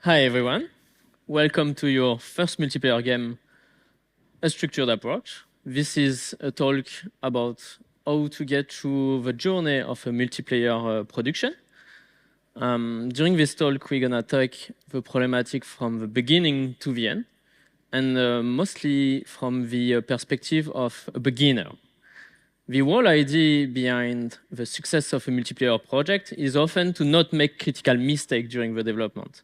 Hi everyone, welcome to your first multiplayer game, A Structured Approach. This is a talk about how to get through the journey of a multiplayer production. During this talk, we're gonna take the problematic from the beginning to the end, and mostly from the perspective of a beginner. The whole idea behind the success of a multiplayer project is often to not make critical mistakes during the development.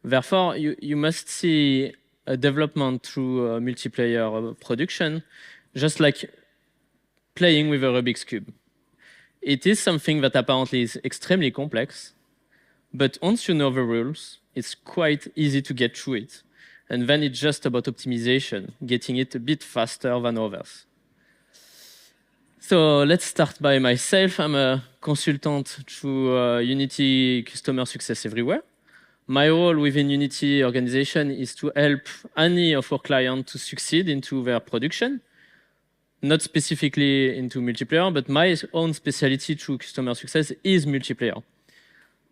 Therefore, you must see a development through a multiplayer production just like playing with a Rubik's Cube. It is something that apparently is extremely complex, but once you know the rules, it's quite easy to get through it. And then it's just about optimization, getting it a bit faster than others. So let's start by myself. I'm a consultant through Unity Customer Success Everywhere. My role within Unity organization is to help any of our clients to succeed into their production, not specifically into multiplayer, but my own specialty through customer success is multiplayer.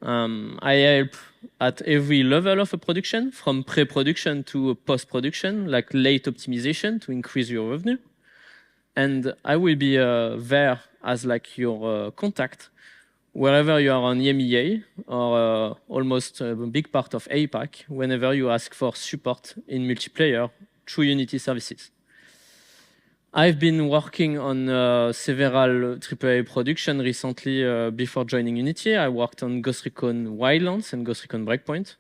I help at every level of a production, from pre-production to post-production, like late optimization to increase your revenue. And I will be there as like your contact wherever you are on EMEA or almost a big part of APAC, whenever you ask for support in multiplayer through Unity services. I've been working on several AAA production recently before joining Unity. I worked on Ghost Recon Wildlands and Ghost Recon Breakpoint.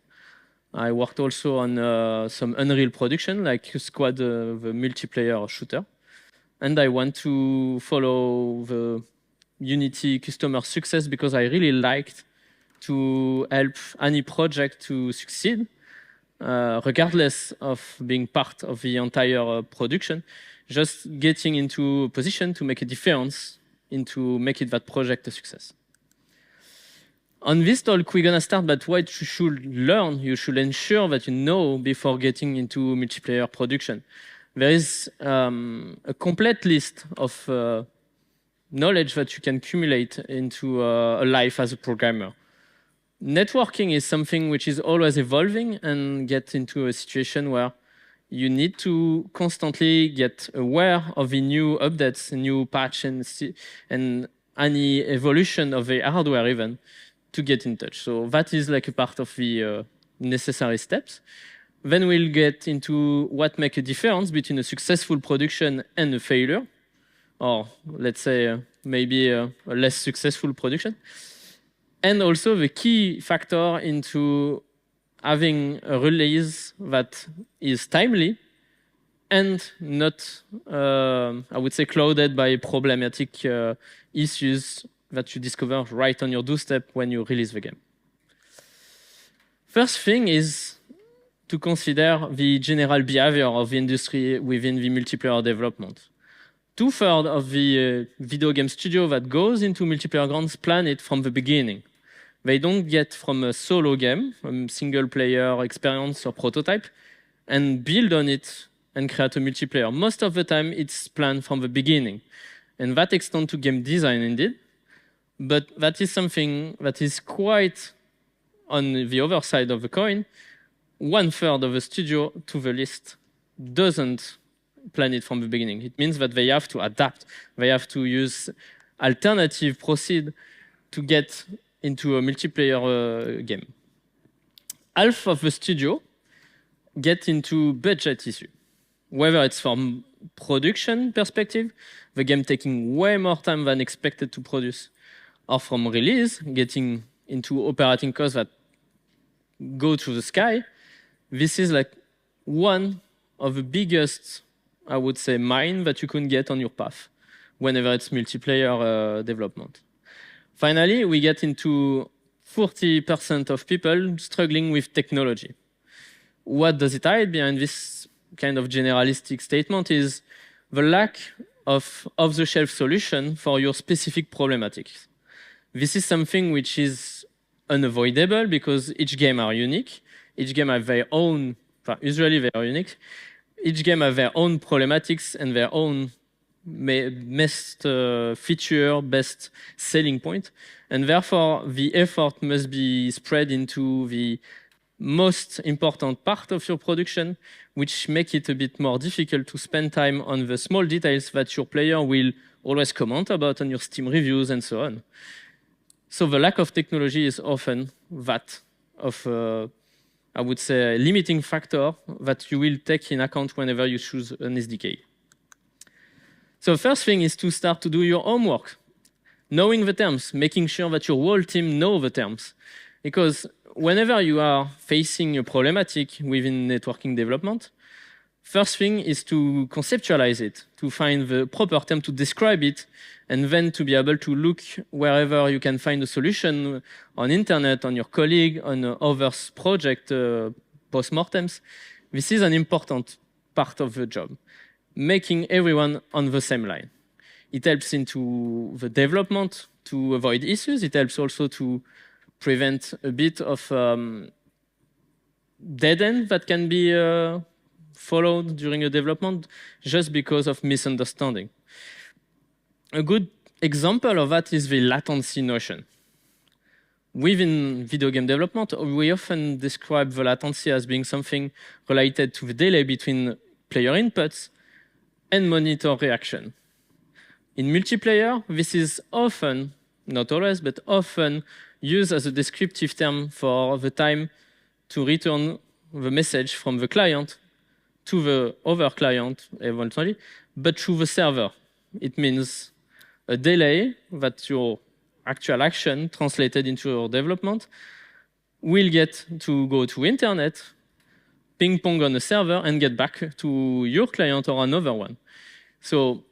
I worked also on some Unreal production like Squad, the multiplayer shooter. And I want to follow the Unity customer success because I really liked to help any project to succeed, regardless of being part of the entire production, just getting into a position to make a difference into making that project a success. On this talk, we're gonna start by what you should learn, you should ensure that you know before getting into multiplayer production. There is a complete list of knowledge that you can accumulate into a life as a programmer. Networking is something which is always evolving and get into a situation where you need to constantly get aware of the new updates, new patch, and any evolution of the hardware even to get in touch. So that is like a part of the necessary steps. Then we'll get into what makes a difference between a successful production and a failure, or let's say maybe a less successful production. And also the key factor into having a release that is timely and not, I would say, clouded by problematic issues that you discover right on your doorstep when you release the game. First thing is to consider the general behavior of the industry within the multiplayer development. 2/3 of the video game studio that goes into multiplayer grounds plan it from the beginning. They don't get from a solo game, a single player experience or prototype, and build on it and create a multiplayer. Most of the time it's planned from the beginning. And that extends to game design indeed, but that is something that is quite on the other side of the coin. 1/3 of the studio to the list doesn't plan it from the beginning. It means that they have to adapt. They have to use alternative proceed to get into a multiplayer game. Half of the studio get into budget issue. Whether it's from production perspective, the game taking way more time than expected to produce, or from release, getting into operating costs that go through the sky. This is like one of the biggest, I would say, mine that you can get on your path whenever it's multiplayer development. Finally, we get into 40% of people struggling with technology. What does it hide behind this kind of generalistic statement is the lack of off-the-shelf solution for your specific problematics. This is something which is unavoidable because each game are unique. Each game have their own, usually they are unique. Each game have their own problematics and their own best feature, best selling point. And therefore, the effort must be spread into the most important part of your production, which make it a bit more difficult to spend time on the small details that your player will always comment about on your Steam reviews and so on. So the lack of technology is often that of, I would say, a limiting factor that you will take in account whenever you choose an SDK. So first thing is to start to do your homework, knowing the terms, making sure that your whole team know the terms. Because whenever you are facing a problematic within networking development, first thing is to conceptualize it, to find the proper term to describe it, and then to be able to look wherever you can find a solution on internet, on your colleague, on others' project post-mortems. This is an important part of the job, making everyone on the same line. It helps into the development to avoid issues. It helps also to prevent a bit of dead end that can be followed during a development just because of misunderstanding. A good example of that is the latency notion. Within video game development, we often describe the latency as being something related to the delay between player inputs and monitor reaction. In multiplayer, this is often, not always, but often used as a descriptive term for the time to return the message from the client to the other client eventually, but through the server. It means a delay that your actual action translated into your development will get to go to internet, ping pong on a server, and get back to your client or another one. So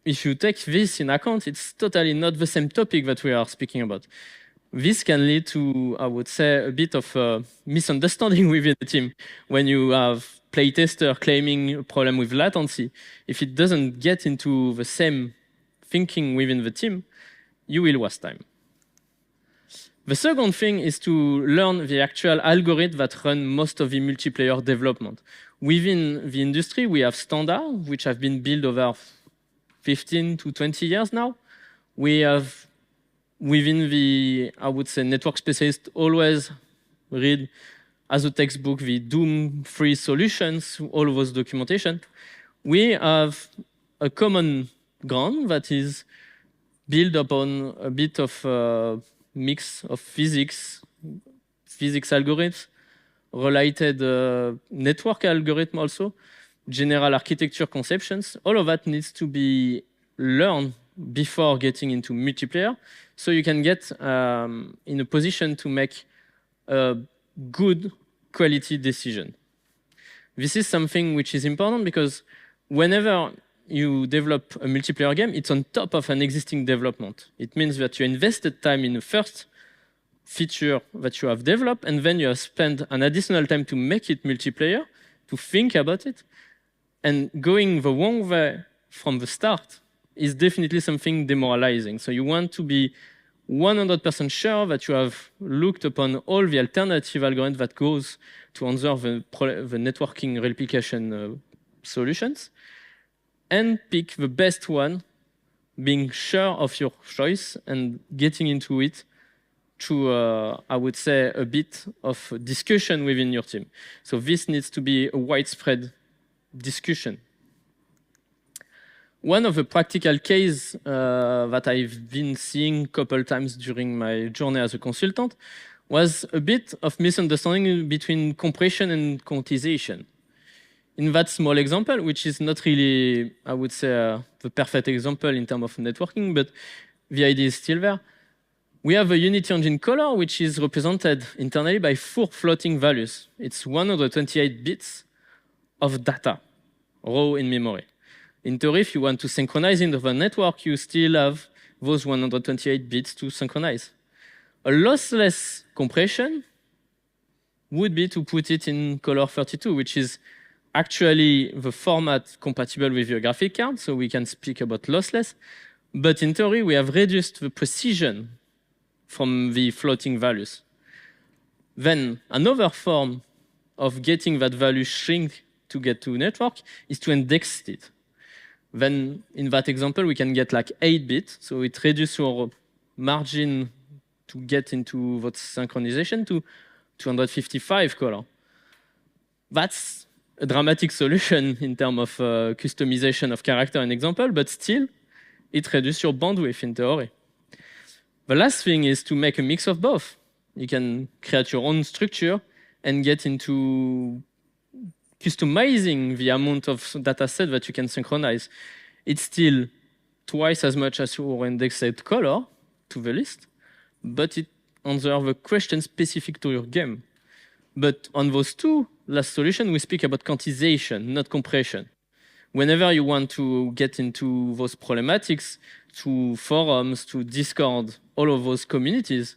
if you take this in account, it's totally not the same topic that we are speaking about. This can lead to, I would say, a bit of a misunderstanding within the team. When you have playtester claiming a problem with latency, if it doesn't get into the same thinking within the team, you will waste time. The second thing is to learn the actual algorithm that run most of the multiplayer development. Within the industry, we have standards which have been built over 15 to 20 years now. We have, within the, I would say, network specialist, always read as a textbook the doom-free solutions, all of those documentation. We have a common ground that is built upon a bit of a mix of physics algorithms, related network algorithm also, general architecture conceptions. All of that needs to be learned before getting into multiplayer, so you can get in a position to make a good quality decision. This is something which is important because whenever you develop a multiplayer game, it's on top of an existing development. It means that you invested time in the first feature that you have developed, and then you have spent an additional time to make it multiplayer, to think about it, and going the wrong way from the start is definitely something demoralizing. So you want to be 100% sure that you have looked upon all the alternative algorithms that goes to answer the networking replication solutions, and pick the best one, being sure of your choice and getting into it through, I would say, a bit of discussion within your team. So this needs to be a widespread discussion. One of the practical cases that I've been seeing a couple times during my journey as a consultant was a bit of misunderstanding between compression and quantization. In that small example, which is not really, I would say, the perfect example in terms of networking, but the idea is still there. We have a Unity Engine color, which is represented internally by 4 floating values. It's 128 bits of data, raw in memory. In theory, if you want to synchronize into the network, you still have those 128 bits to synchronize. A lossless compression would be to put it in color 32, which is actually the format compatible with your graphic card, so we can speak about lossless. But in theory, we have reduced the precision from the floating values. Then another form of getting that value shrink to get to network is to index it. Then in that example, we can get like 8 bits, so it reduces your margin to get into that synchronization to 255 color. That's a dramatic solution in terms of customization of character and example, but still, it reduces your bandwidth in theory. The last thing is to make a mix of both. You can create your own structure and get into customizing the amount of data set that you can synchronize. It's still twice as much as your indexed color to the list, but it answers the question specific to your game. But on those two last solutions, we speak about quantization, not compression. Whenever you want to get into those problematics, to forums, to Discord, all of those communities,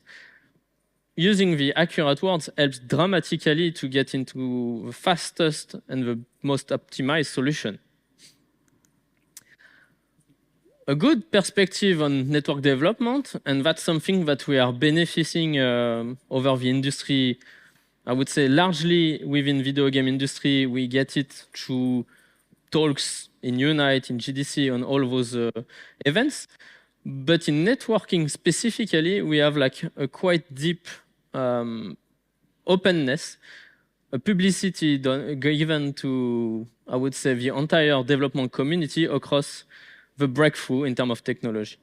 using the accurate words helps dramatically to get into the fastest and the most optimized solution. A good perspective on network development, and that's something that we are benefiting over the industry. I would say largely within video game industry, we get it through talks in Unite, in GDC, on all those events. But in networking specifically, we have like a quite deep openness, a publicity given to, I would say, the entire development community across the breakthrough in terms of technology.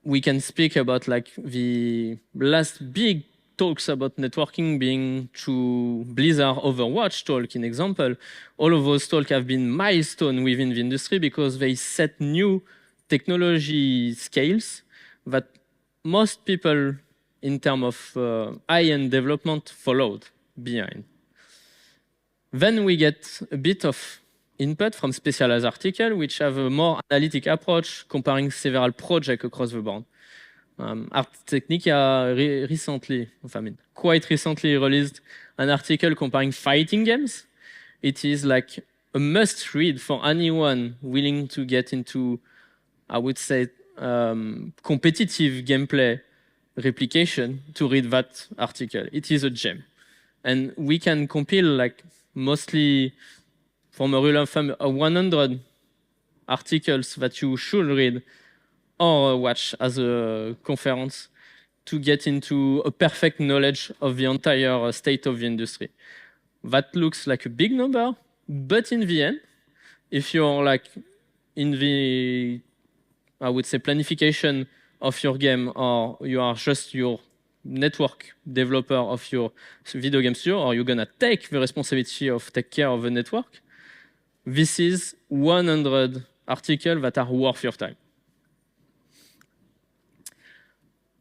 We can speak about like the last big talks about networking being through Blizzard Overwatch talk, in example. All of those talks have been milestone within the industry because they set new technology scales that most people in terms of high-end development followed behind. Then we get a bit of input from specialized articles, which have a more analytic approach, comparing several projects across the board. Art Technica quite recently released an article comparing fighting games. It is like a must read for anyone willing to get into, I would say, competitive gameplay replication to read that article. It is a gem. And we can compile like mostly from a rule of thumb 100 articles that you should read or watch as a conference to get into a perfect knowledge of the entire state of the industry. That looks like a big number, but in the end, if you're like in the, I would say, planification of your game, or you are just your network developer of your video game studio, or you're gonna take the responsibility of take care of the network, this is 100 articles that are worth your time.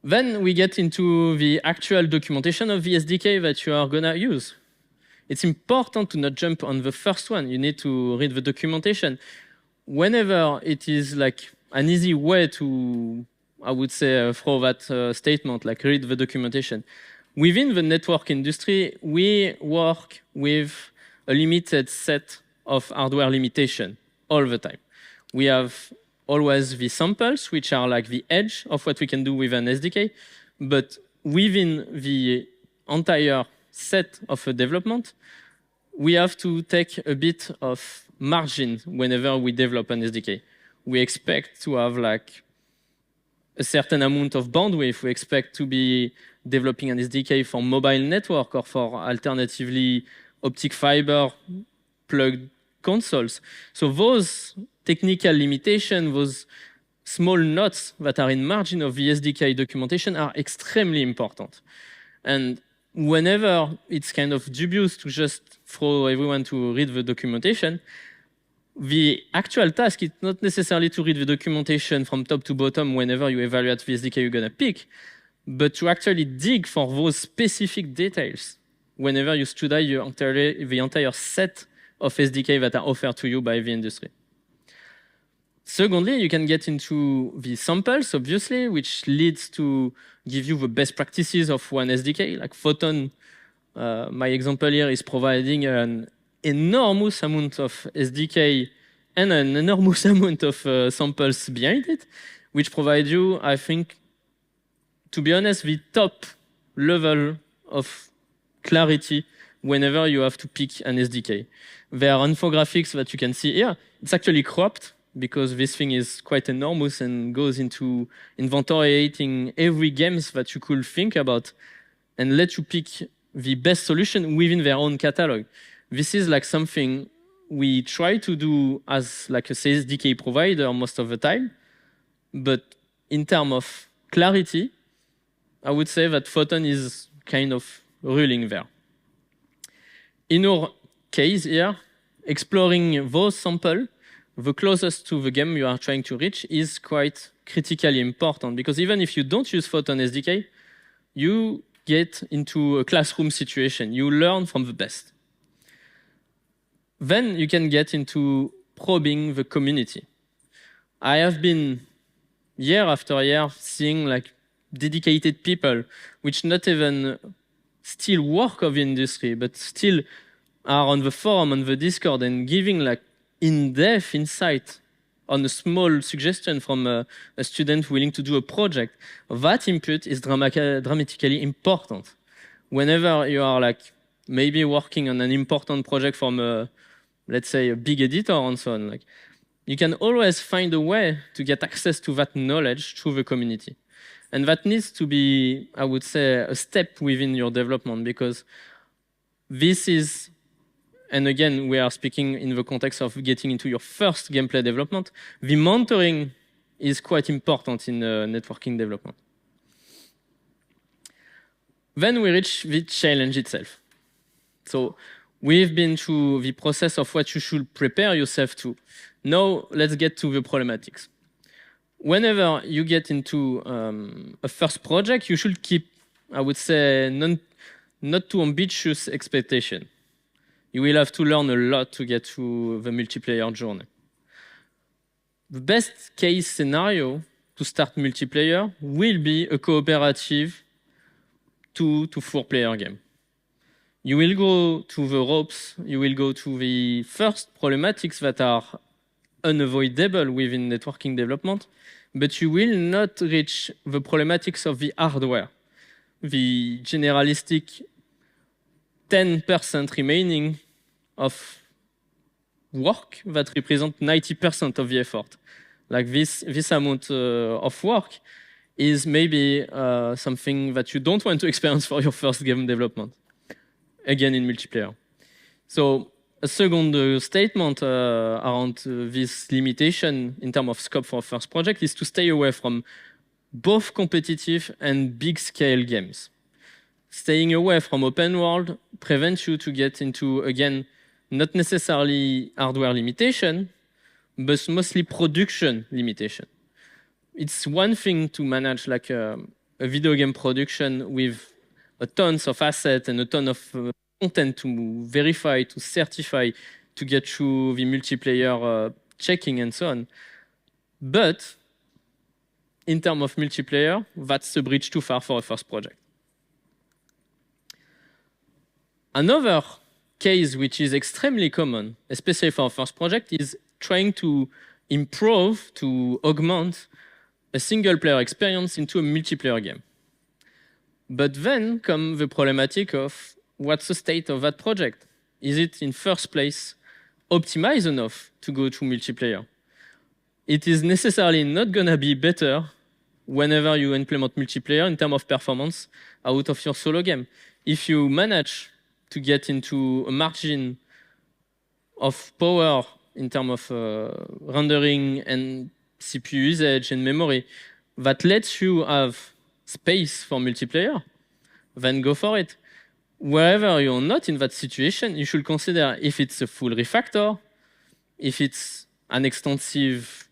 Then we get into the actual documentation of the SDK that you are gonna use. It's important to not jump on the first one. You need to read the documentation. Whenever it is like an easy way to, I would say, throw that statement, like read the documentation. Within the network industry, we work with a limited set of hardware limitation all the time. We have always the samples, which are like the edge of what we can do with an SDK, but within the entire set of a development, we have to take a bit of margin whenever we develop an SDK. We expect to have like a certain amount of bandwidth. We expect to be developing an SDK for mobile network or for alternatively optic fiber plugged consoles. So those technical limitations, those small notes that are in margin of the SDK documentation are extremely important. And whenever it's kind of dubious to just throw everyone to read the documentation, the actual task is not necessarily to read the documentation from top to bottom whenever you evaluate the SDK you're gonna pick, but to actually dig for those specific details whenever you study the entire set of SDK that are offered to you by the industry. Secondly, you can get into the samples, obviously, which leads to give you the best practices of one SDK. Like Photon, my example here is providing an enormous amount of SDK and an enormous amount of samples behind it, which provide you, I think, to be honest, the top level of clarity whenever you have to pick an SDK. There are infographics that you can see here. It's actually cropped because this thing is quite enormous and goes into inventorying every games that you could think about and let you pick the best solution within their own catalog. This is like something we try to do as like a SDK provider most of the time, but in terms of clarity, I would say that Photon is kind of ruling there. In our case here, exploring those samples, the closest to the game you are trying to reach is quite critically important, because even if you don't use Photon SDK, you get into a classroom situation. You learn from the best. Then you can get into probing the community. I have been year after year seeing like dedicated people which not even still work of the industry, but still are on the forum, on the Discord, and giving like in-depth insight on a small suggestion from a student willing to do a project. That input is dramatically important. Whenever you are like maybe working on an important project from a, let's say, a big editor and so on, like you can always find a way to get access to that knowledge through the community. And that needs to be, I would say, a step within your development, because this is, and again, we are speaking in the context of getting into your first gameplay development, the mentoring is quite important in networking development. Then we reach the challenge itself. So we've been through the process of what you should prepare yourself to. Now let's get to the problematics. Whenever you get into a first project, you should keep, I would say, not too ambitious expectation. You will have to learn a lot to get to the multiplayer journey. The best case scenario to start multiplayer will be a cooperative 2 to 4 player game. You will go to the ropes, you will go to the first problematics that are unavoidable within networking development, but you will not reach the problematics of the hardware, the generalistic 10% remaining of work that represent 90% of the effort. Like this amount of work is maybe something that you don't want to experience for your first game development, again in multiplayer. So a second statement around this limitation in terms of scope for a first project is to stay away from both competitive and big scale games. Staying away from open world prevents you to get into, again, not necessarily hardware limitation, but mostly production limitation. It's one thing to manage like a video game production with a tons of assets and a ton of content to verify, to certify, to get through the multiplayer checking and so on. But in terms of multiplayer, that's a bridge too far for a first project. Another case which is extremely common, especially for a first project, is trying to improve, to augment a single player experience into a multiplayer game. But then comes the problematic of what's the state of that project? Is it in first place optimized enough to go to multiplayer? It is necessarily not gonna be better whenever you implement multiplayer in terms of performance out of your solo game. If you manage to get into a margin of power in terms of rendering and CPU usage and memory that lets you have space for multiplayer, then go for it. Wherever you're not in that situation, you should consider if it's a full refactor, if it's an extensive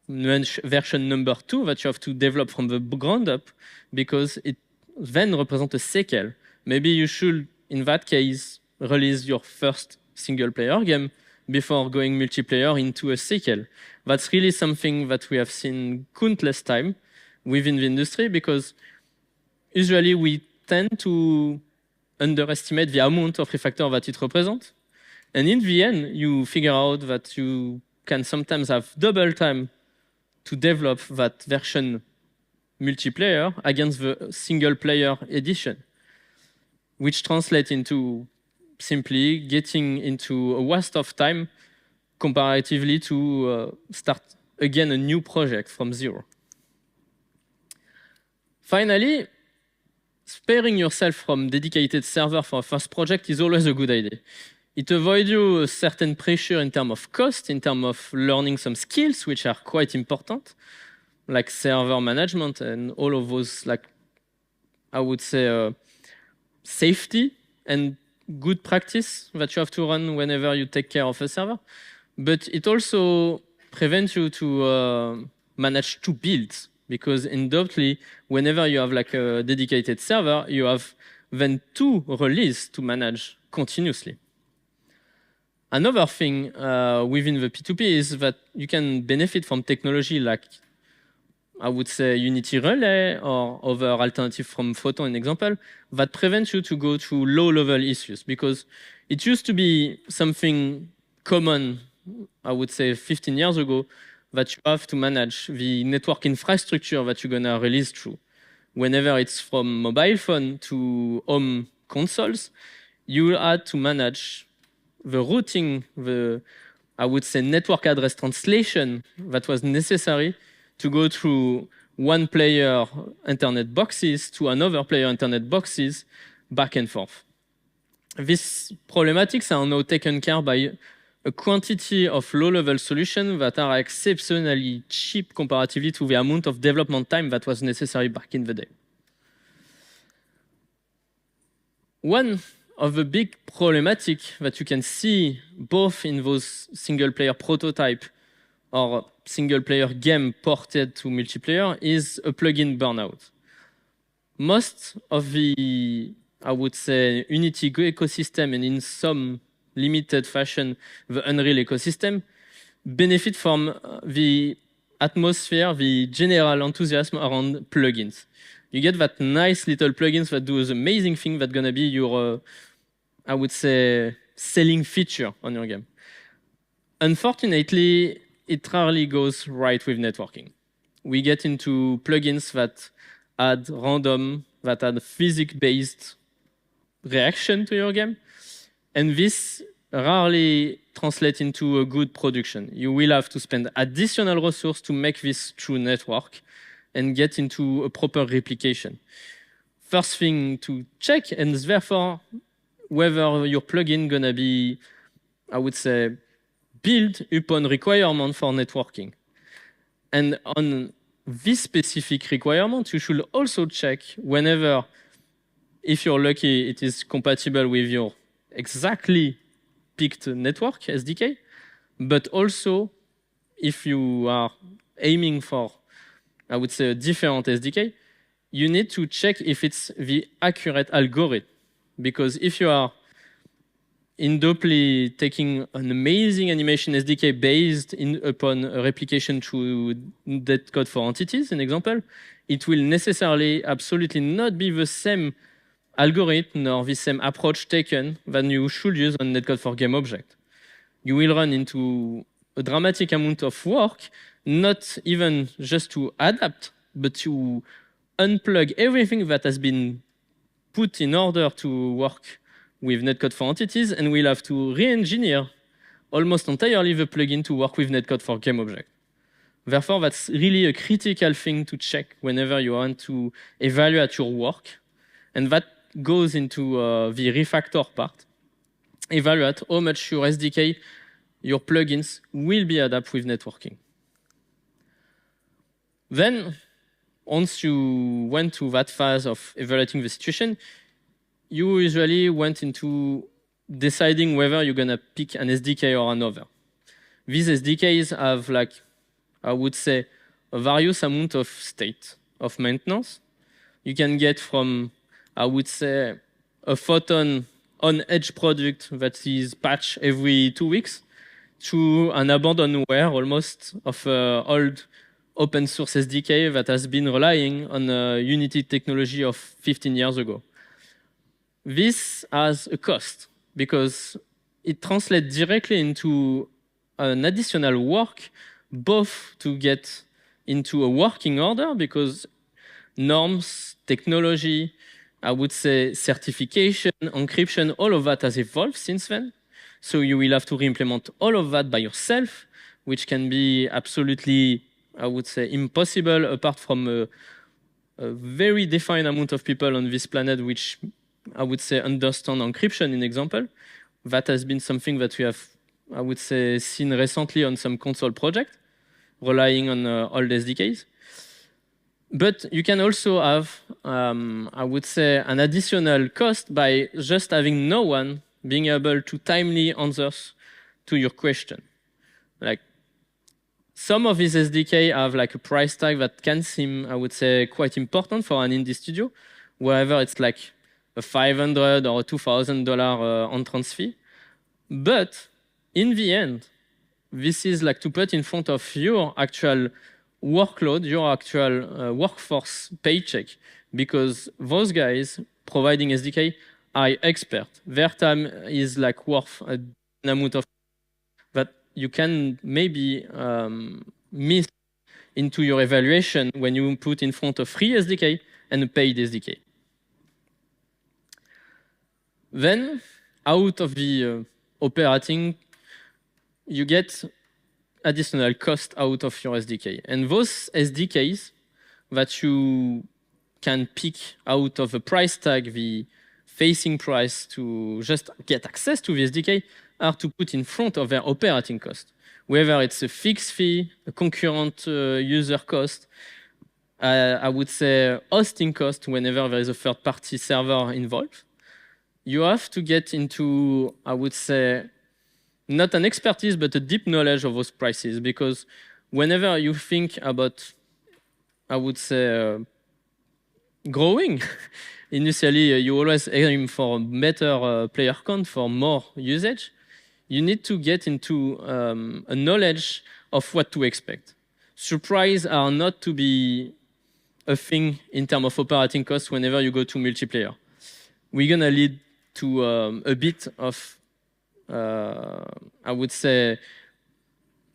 version number 2 that you have to develop from the ground up, because it then represents a sequel. Maybe you should, in that case, release your first single-player game before going multiplayer into a sequel. That's really something that we have seen countless times within the industry, because usually we tend to underestimate the amount of refactor that it represents. And in the end, you figure out that you can sometimes have double time to develop that version multiplayer against the single-player edition, which translates into simply getting into a waste of time comparatively to start again a new project from zero. Finally, sparing yourself from dedicated server for a first project is always a good idea. It avoids you a certain pressure in terms of cost, in terms of learning some skills, which are quite important, like server management and all of those, like, I would say, safety and good practice that you have to run whenever you take care of a server. But it also prevents you to manage two builds, because undoubtedly, whenever you have like a dedicated server, you have then two releases to manage continuously. Another thing within the P2P is that you can benefit from technology like, I would say, Unity Relay or other alternative from Photon, an example, that prevents you to go to low-level issues, because it used to be something common, I would say 15 years ago, that you have to manage the network infrastructure that you're gonna release through. Whenever it's from mobile phone to home consoles, you had to manage the routing, I would say, network address translation that was necessary to go through one player internet boxes to another player internet boxes back and forth. These problematics are now taken care by a quantity of low-level solutions that are exceptionally cheap comparatively to the amount of development time that was necessary back in the day. One of the big problematic that you can see both in those single-player prototype or single-player game ported to multiplayer is a plugin burnout. Most of the, I would say, Unity ecosystem, and in some limited fashion, the Unreal ecosystem, benefit from the atmosphere, the general enthusiasm around plugins. You get that nice little plugins that do the amazing thing that's gonna be your, I would say, selling feature on your game. Unfortunately, it rarely goes right with networking. We get into plugins that add random, that add physics-based reaction to your game, and this rarely translates into a good production. You will have to spend additional resources to make this true network and get into a proper replication. First thing to check, and therefore, whether your plugin gonna be, I would say, built upon requirement for networking. And on this specific requirement, you should also check whenever, if you're lucky, it is compatible with your exactly picked network SDK, but also if you are aiming for, I would say, a different SDK, you need to check if it's the accurate algorithm. Because if you are indubly taking an amazing animation SDK based upon a replication through Netcode for entities, an example, it will necessarily absolutely not be the same algorithm nor the same approach taken than you should use on Netcode for game object. You will run into a dramatic amount of work, not even just to adapt, but to unplug everything that has been put in order to work with Netcode for entities, and we'll have to re-engineer almost entirely the plugin to work with Netcode for game object. Therefore, that's really a critical thing to check whenever you want to evaluate your work, and that goes into the refactor part. Evaluate how much your SDK, your plugins will be adapted with networking. Then, once you went to that phase of evaluating the situation, you usually went into deciding whether you're gonna pick an SDK or another. These SDKs have, like, I would say, a various amount of state of maintenance. You can get from, I would say, a Photon on-edge product that is patched every 2 weeks to an abandonware almost of old open source SDK that has been relying on Unity technology of 15 years ago. This has a cost because it translates directly into an additional work, both to get into a working order because norms, technology, I would say certification, encryption, all of that has evolved since then. So you will have to re-implement all of that by yourself, which can be absolutely, I would say, impossible apart from a very defined amount of people on this planet which I would say understand encryption, in example. That has been something that we have, I would say, seen recently on some console project, relying on old SDKs. But you can also have, I would say, an additional cost by just having no one being able to timely answer to your question. Like, some of these SDK have like a price tag that can seem, I would say, quite important for an indie studio, wherever it's like a $500 or a $2,000 entrance fee. But in the end, this is like to put in front of your actual workload, your actual workforce paycheck, because those guys providing SDK are expert. Their time is like worth an amount of that you can maybe miss into your evaluation when you put in front of free SDK and a paid SDK. Then, out of the operating, you get additional cost out of your SDK. And those SDKs that you can pick out of the price tag, the facing price to just get access to the SDK, are to put in front of their operating cost. Whether it's a fixed fee, a concurrent user cost, I would say hosting cost whenever there is a third-party server involved. You have to get into, I would say, not an expertise, but a deep knowledge of those prices, because whenever you think about, I would say, growing, initially you always aim for better player count, for more usage. You need to get into a knowledge of what to expect. Surprises are not to be a thing in terms of operating costs whenever you go to multiplayer. We're gonna lead to a bit of, I would say,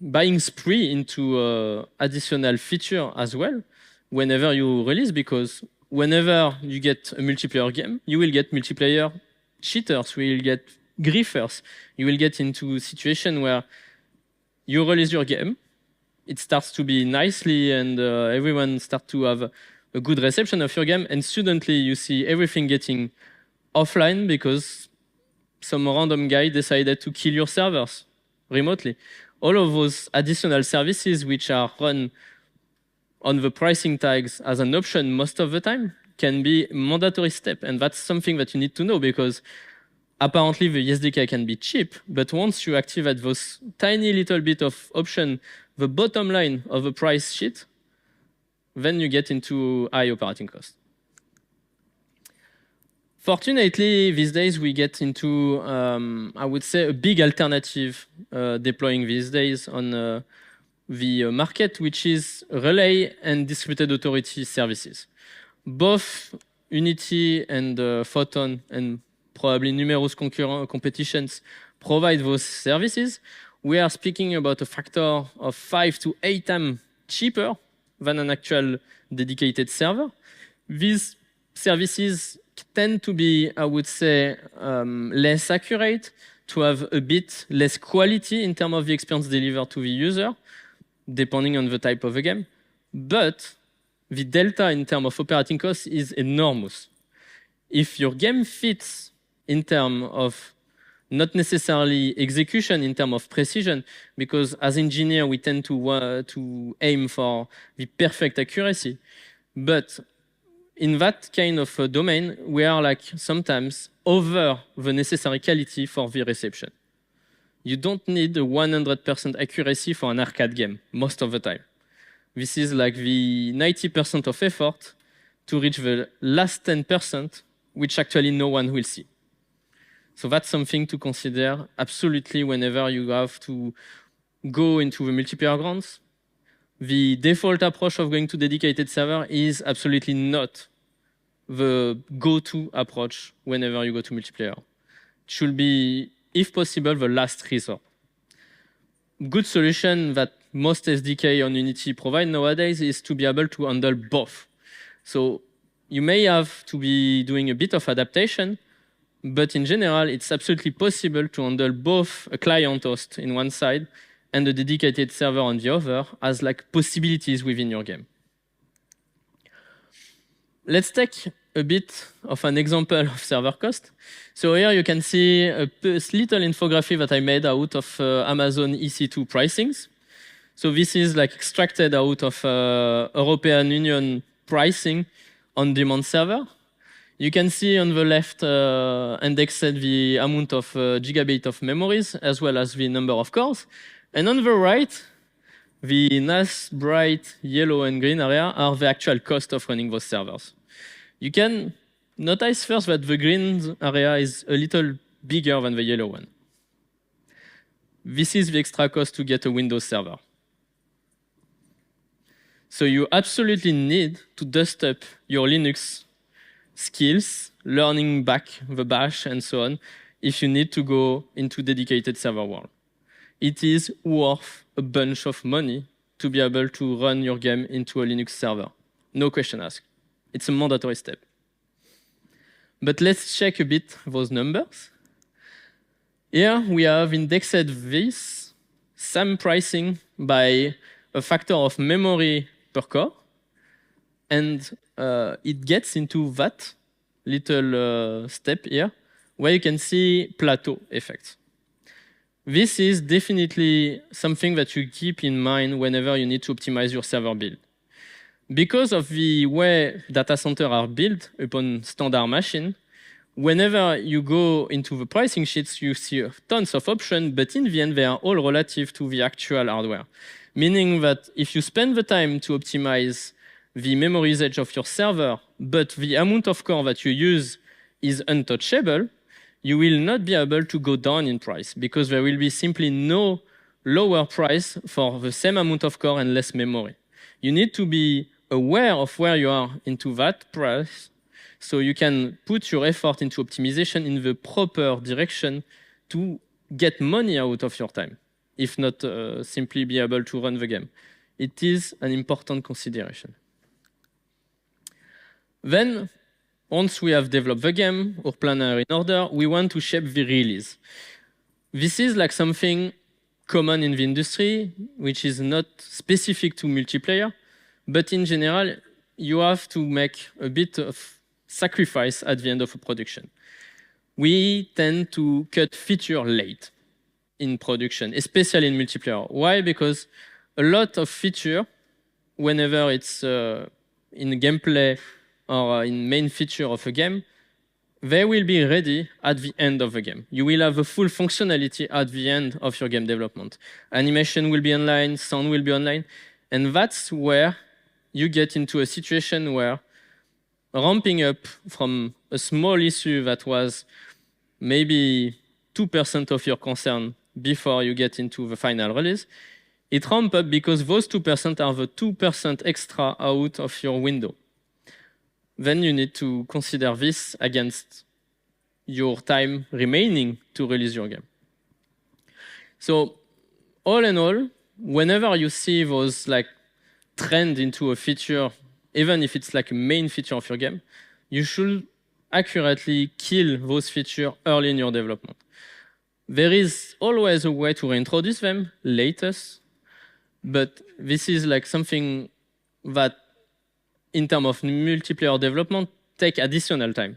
buying spree into additional feature as well whenever you release, because whenever you get a multiplayer game, you will get multiplayer cheaters, you will get griefers, you will get into a situation where you release your game, it starts to be nicely and everyone starts to have a good reception of your game, and suddenly you see everything getting offline because some random guy decided to kill your servers remotely. All of those additional services which are run on the pricing tags as an option most of the time can be a mandatory step. And that's something that you need to know, because apparently the SDK can be cheap, but once you activate those tiny little bit of option, the bottom line of the price sheet, then you get into high operating cost. Fortunately, these days we get into, I would say, a big alternative deploying these days on the market, which is relay and distributed authority services. Both Unity and Photon and probably numerous competitions provide those services. We are speaking about a factor of 5 to 8 times cheaper than an actual dedicated server. These services tend to be, I would say, less accurate, to have a bit less quality in terms of the experience delivered to the user, depending on the type of the game. But the delta in terms of operating costs is enormous. If your game fits in terms of not necessarily execution, in terms of precision, because as engineer we tend to aim for the perfect accuracy, but in that kind of domain, we are like sometimes over the necessary quality for the reception. You don't need a 100% accuracy for an arcade game most of the time. This is like the 90% of effort to reach the last 10%, which actually no one will see. So that's something to consider absolutely whenever you have to go into the multiplayer grounds. The default approach of going to dedicated server is absolutely not the go-to approach whenever you go to multiplayer. It should be, if possible, the last resort. Good solution that most SDK on Unity provide nowadays is to be able to handle both. So you may have to be doing a bit of adaptation, but in general, it's absolutely possible to handle both a client host in one side and a dedicated server on the other as like possibilities within your game. Let's take a bit of an example of server cost. So here you can see a little infographic that I made out of Amazon EC2 pricings. So this is like extracted out of European Union pricing on demand server. You can see on the left indexed the amount of gigabit of memories as well as the number of cores. And on the right, the nice bright yellow and green area are the actual cost of running those servers. You can notice first that the green area is a little bigger than the yellow one. This is the extra cost to get a Windows server. So you absolutely need to dust up your Linux skills, learning back the bash and so on, if you need to go into dedicated server world. It is worth a bunch of money to be able to run your game into a Linux server. No question asked. It's a mandatory step. But let's check a bit those numbers. Here we have indexed this same pricing by a factor of memory per core. And it gets into that little step here, where you can see plateau effect. This is definitely something that you keep in mind whenever you need to optimize your server build. Because of the way data centers are built upon standard machine, whenever you go into the pricing sheets, you see tons of options, but in the end, they are all relative to the actual hardware. Meaning that if you spend the time to optimize the memory usage of your server, but the amount of core that you use is untouchable, you will not be able to go down in price because there will be simply no lower price for the same amount of core and less memory. You need to be aware of where you are into that price so you can put your effort into optimization in the proper direction to get money out of your time, if not simply be able to run the game. It is an important consideration. Then, once we have developed the game or planner in order, we want to shape the release. This is like something common in the industry, which is not specific to multiplayer, but in general, you have to make a bit of sacrifice at the end of a production. We tend to cut feature late in production, especially in multiplayer. Why? Because a lot of feature, whenever it's in gameplay or in main feature of a game, they will be ready at the end of the game. You will have a full functionality at the end of your game development. Animation will be online, sound will be online, and that's where you get into a situation where ramping up from a small issue that was maybe 2% of your concern before you get into the final release, it ramps up because those 2% are the 2% extra out of your window. Then you need to consider this against your time remaining to release your game. So all in all, whenever you see those like trend into a feature, even if it's like a main feature of your game, you should accurately kill those features early in your development. There is always a way to reintroduce them latest, but this is like something that in terms of multiplayer development take additional time.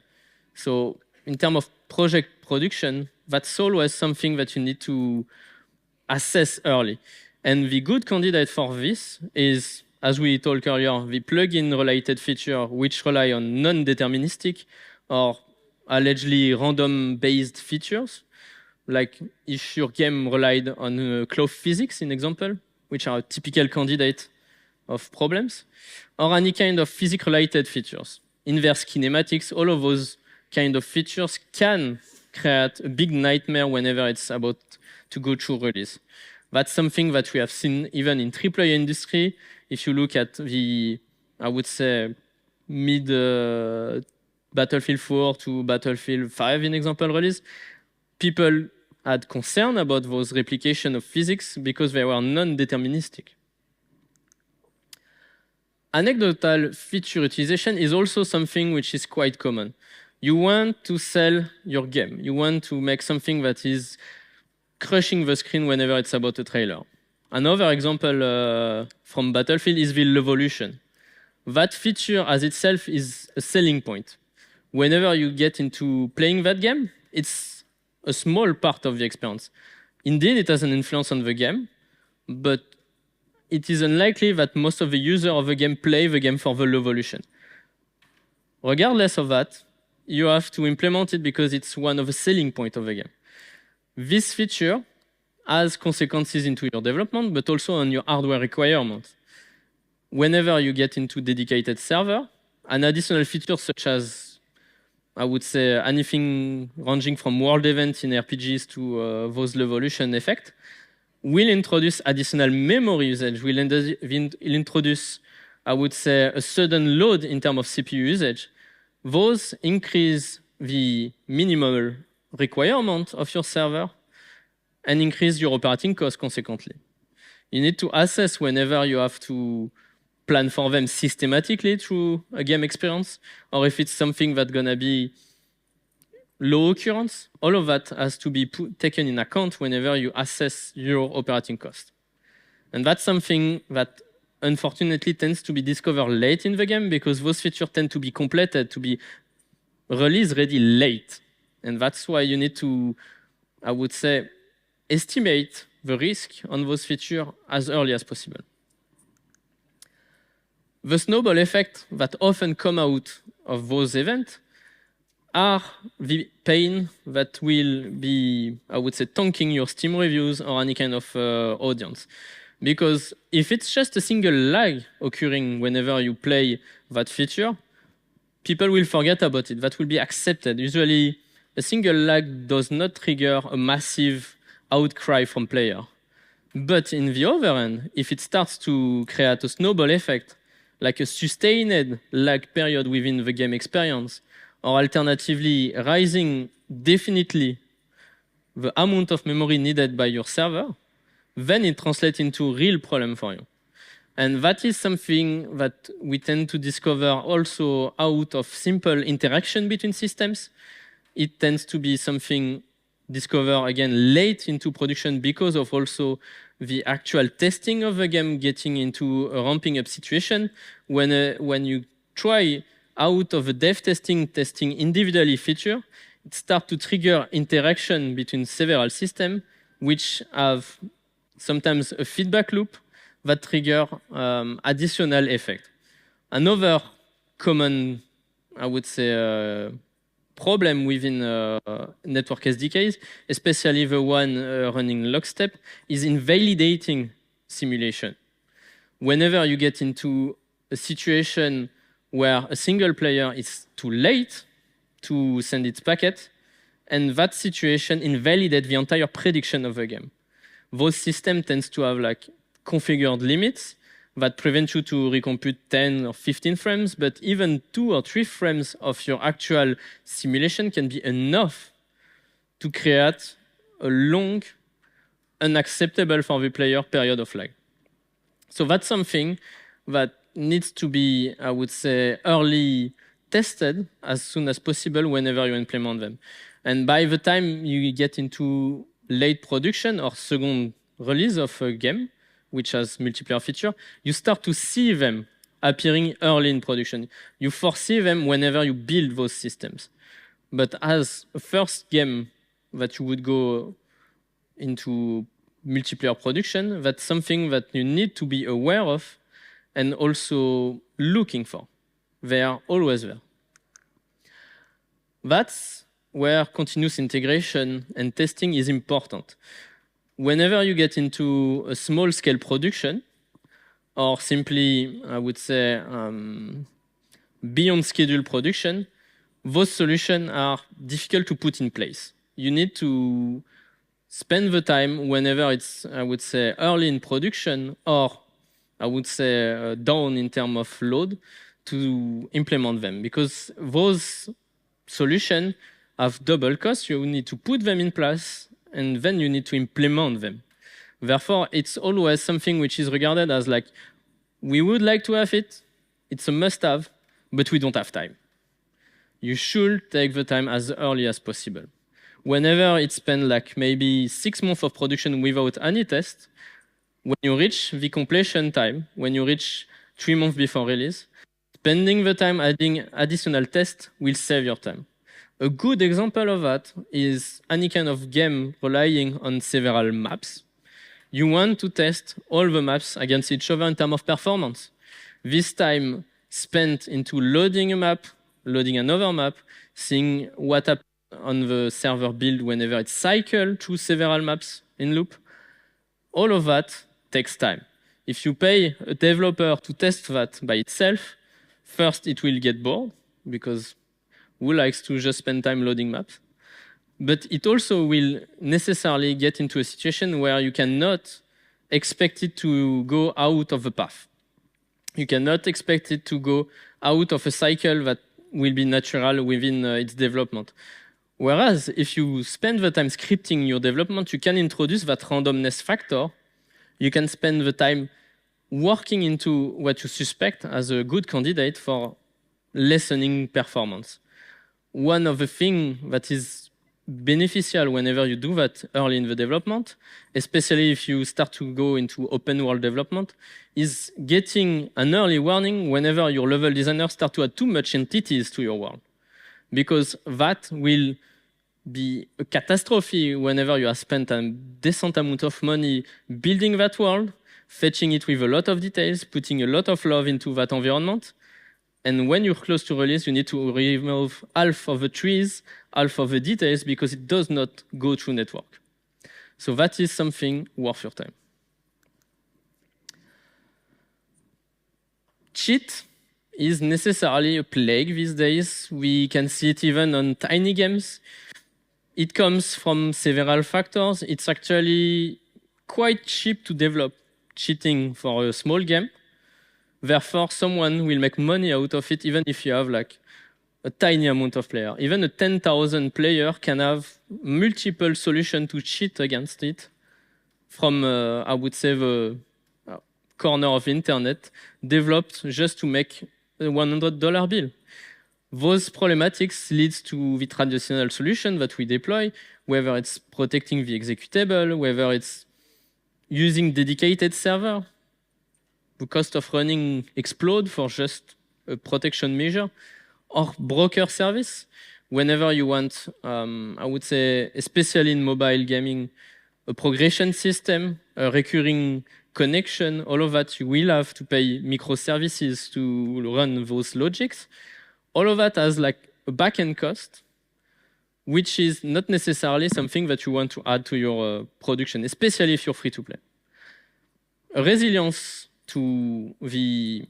So in terms of project production, that's always something that you need to assess early. And the good candidate for this is, as we talked earlier, the plugin related feature which rely on non-deterministic or allegedly random-based features, like if your game relied on cloth physics, in example, which are a typical candidate of problems, or any kind of physics-related features. Inverse kinematics, all of those kind of features can create a big nightmare whenever it's about to go through release. That's something that we have seen even in AAA industry. If you look at the, I would say, mid Battlefield 4 to Battlefield 5 in example release, people had concern about those replication of physics because they were non-deterministic. Anecdotal feature utilization is also something which is quite common. You want to sell your game. You want to make something that is crushing the screen whenever it's about a trailer. Another example from Battlefield is the evolution. that feature as itself is a selling point. Whenever you get into playing that game, it's a small part of the experience. Indeed, it has an influence on the game, but it is unlikely that most of the users of the game play the game for the evolution. Regardless of that, you have to implement it because it's one of the selling points of the game. This feature has consequences into your development, but also on your hardware requirements. Whenever you get into dedicated server, an additional feature such as, I would say, anything ranging from world events in RPGs to those evolution effect, will introduce additional memory usage, will introduce, I would say, a sudden load in terms of CPU usage. Those increase the minimal requirement of your server and increase your operating cost consequently. You need to assess whenever you have to plan for them systematically through a game experience, or if it's something that's gonna be low occurrence. All of that has to be taken in account whenever you assess your operating cost. And that's something that unfortunately tends to be discovered late in the game because those features tend to be completed, to be release ready late. And that's why you need to, I would say, estimate the risk on those features as early as possible. The snowball effect that often come out of those events are the pain that will be, I would say, tanking your Steam reviews or any kind of audience. Because if it's just a single lag occurring whenever you play that feature, people will forget about it. That will be accepted. Usually, a single lag does not trigger a massive outcry from player. But in the other end, if it starts to create a snowball effect, like a sustained lag period within the game experience, or alternatively rising definitely the amount of memory needed by your server, then it translates into a real problem for you. And that is something that we tend to discover also out of simple interaction between systems. It tends to be something discovered again late into production because of also the actual testing of the game getting into a ramping up situation. When you try out of the dev testing individually feature, it starts to trigger interaction between several systems, which have sometimes a feedback loop that trigger additional effect. Another common, I would say, problem within network SDKs, especially the one running lockstep, is invalidating simulation. Whenever you get into a situation where a single player is too late to send its packet, and that situation invalidates the entire prediction of the game. Those systems tend to have like configured limits that prevent you to recompute 10 or 15 frames, but even 2 or 3 frames of your actual simulation can be enough to create a long, unacceptable for the player period of lag. So that's something that needs to be, I would say, early tested as soon as possible whenever you implement them. And by the time you get into late production or second release of a game, which has multiplayer feature, you start to see them appearing early in production. You foresee them whenever you build those systems. But as a first game that you would go into multiplayer production, that's something that you need to be aware of and also looking for. They are always there. That's where continuous integration and testing is important. Whenever you get into a small-scale production, or simply, I would say, beyond schedule production, those solutions are difficult to put in place. You need to spend the time whenever it's, I would say, early in production, or I would say down in terms of load, to implement them. Because those solutions have double costs. You need to put them in place, and then you need to implement them. Therefore, it's always something which is regarded as like, we would like to have it, it's a must-have, but we don't have time. You should take the time as early as possible. Whenever it's spent like maybe 6 months of production without any test, when you reach the completion time, when you reach 3 months before release, Spending the time adding additional tests will save your time. A good example of that is any kind of game relying on several maps. You want to test all the maps against each other in terms of performance. This time spent into loading a map, loading another map, seeing what happens on the server build whenever it's cycled through several maps in loop. All of that takes time. If you pay a developer to test that by itself, first it will get bored, because who likes to just spend time loading maps? But it also will necessarily get into a situation where you cannot expect it to go out of the path. You cannot expect it to go out of a cycle that will be natural within its development. Whereas if you spend the time scripting your development, you can introduce that randomness factor. You can spend the time working into what you suspect as a good candidate for lessening performance. One of the things that is beneficial whenever you do that early in the development, especially if you start to go into open world development, is getting an early warning whenever your level designers start to add too much entities to your world. Because that will be a catastrophe whenever you have spent a decent amount of money building that world, fetching it with a lot of details, putting a lot of love into that environment. And when you're close to release, you need to remove half of the trees, half of the details, because it does not go through network. So that is something worth your time. Cheat is necessarily a plague these days. We can see it even on tiny games. It comes from several factors. It's actually quite cheap to develop cheating for a small game. Therefore, someone will make money out of it, even if you have like a tiny amount of players. Even a 10,000 player can have multiple solutions to cheat against it from, I would say, the corner of internet, developed just to make a $100 bill. Those problematics leads to the traditional solution that we deploy, whether it's protecting the executable, whether it's using dedicated server. The cost of running explode for just a protection measure, or broker service. Whenever you want, I would say, especially in mobile gaming, a progression system, a recurring connection, all of that, you will have to pay microservices to run those logics. All of that has like a backend cost, which is not necessarily something that you want to add to your production, especially if you're free to play. Resilience to the,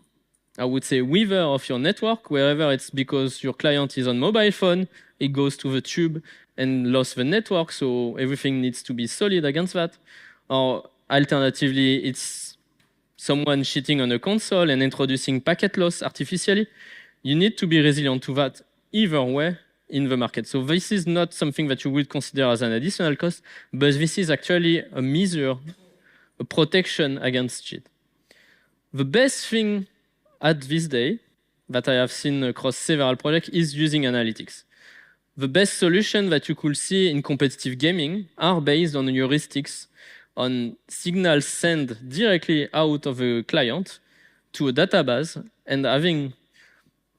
I would say, weaver of your network, wherever it's because your client is on mobile phone, it goes to the tube and lost the network, so everything needs to be solid against that. Or alternatively, it's someone cheating on a console and introducing packet loss artificially. You need to be resilient to that either way in the market. So this is not something that you would consider as an additional cost, but this is actually a measure, a protection against cheat. The best thing at this day that I have seen across several projects is using analytics. The best solution that you could see in competitive gaming are based on heuristics, on signals sent directly out of a client to a database, and having,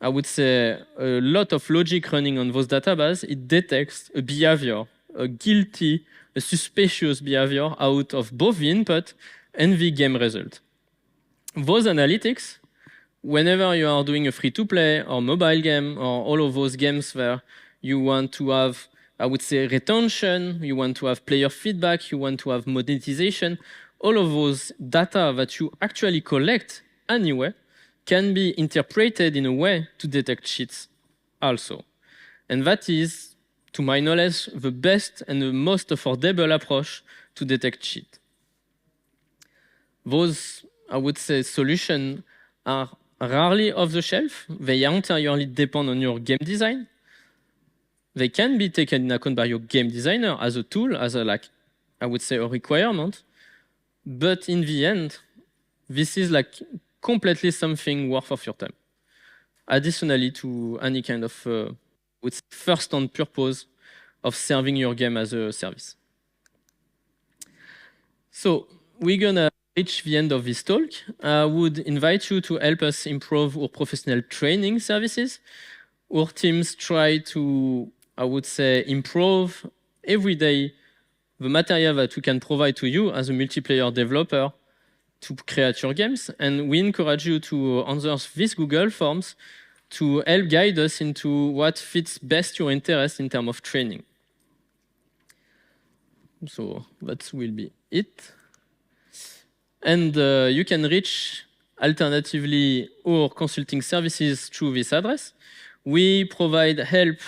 I would say, a lot of logic running on those databases, it detects a behavior, a guilty, a suspicious behavior out of both the input and the game result. Those analytics, whenever you are doing a free-to-play or mobile game or all of those games where you want to have, I would say, retention, you want to have player feedback, you want to have monetization, all of those data that you actually collect anyway can be interpreted in a way to detect cheats also. And that is, to my knowledge, the best and the most affordable approach to detect cheat. Those, I would say, solutions are rarely off the shelf. They entirely depend on your game design. They can be taken in account by your game designer as a tool, as a, like, I would say, a requirement. But in the end, this is like completely something worth of your time. Additionally to any kind of first on purpose of serving your game as a service. So we're gonna reach the end of this talk, I would invite you to help us improve our professional training services. Our teams try to, I would say, improve every day the material that we can provide to you as a multiplayer developer to create your games. And we encourage you to answer these Google Forms to help guide us into what fits best your interest in terms of training. So that will be it. And you can reach alternatively our consulting services through this address. We provide help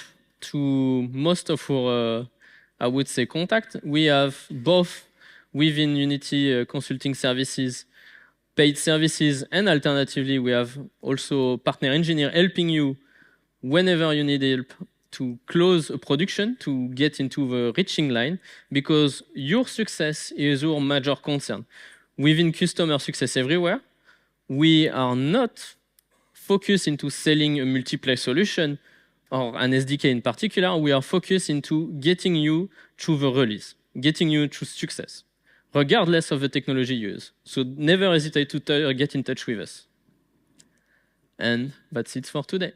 to most of our, I would say, contact. We have both within Unity consulting services, paid services, and alternatively, we have also partner engineer helping you whenever you need help to close a production, to get into the reaching line, because your success is our major concern. Within customer success everywhere, we are not focused into selling a multiplayer solution or an SDK in particular. We are focused into getting you through the release, getting you through success, regardless of the technology you use. So never hesitate to get in touch with us. And that's it for today.